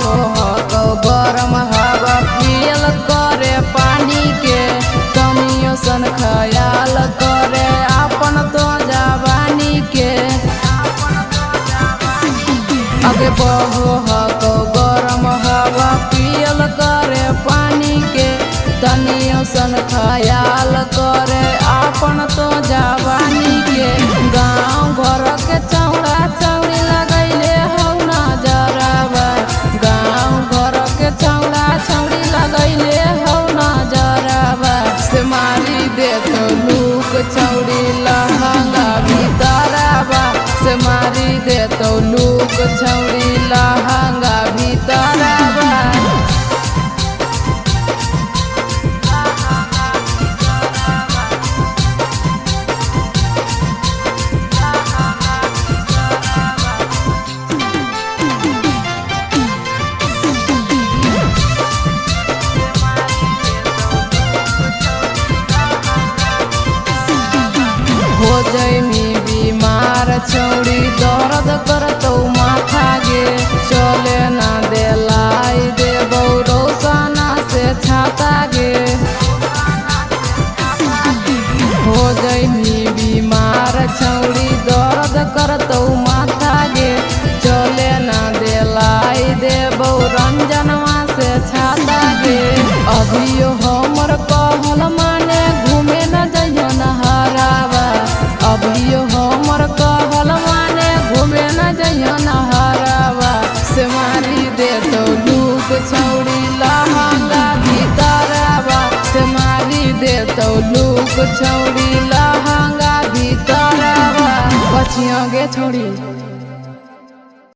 बहो गरम हवा पियल करे पानी के तनियो सन ख्याल करे अपन तो जवानी के आगे बहो गरम हवा पियल करे पानी के तनियो सन ख्याल करे अपन तो जवानी के गाँव घर के चौड़ा चौड़ी लगैले हौ नजरबा गाँव घर के चौड़ा चौड़ी लगैले हौ नजरबा से मारी दे तो लूक चौड़ी लहंगा भीतरबा से मारी दे तो लूक चौड़ी लहंगा भीतरबा हो जैमी बीमार छौड़ी दर्द करतौ माथा गे चले ना देलाई देबौ रोसना से छाता गे हो जैमी बीमार छौड़ी दर्द करतौ माथा गे चले ना देलाई देबौ रंजनवा से छाता गे अभियो हमर कहल माने घूमे न जइयो नहरावा अभियो हमर कहल माने घूमे न जइयो नहरावा से मारी दे तो लूक छौड़ी लहंगा भीतरवा से मारी दे तो लूक छौड़ी लहंगा भीतरवा पछिया गे छौड़ी।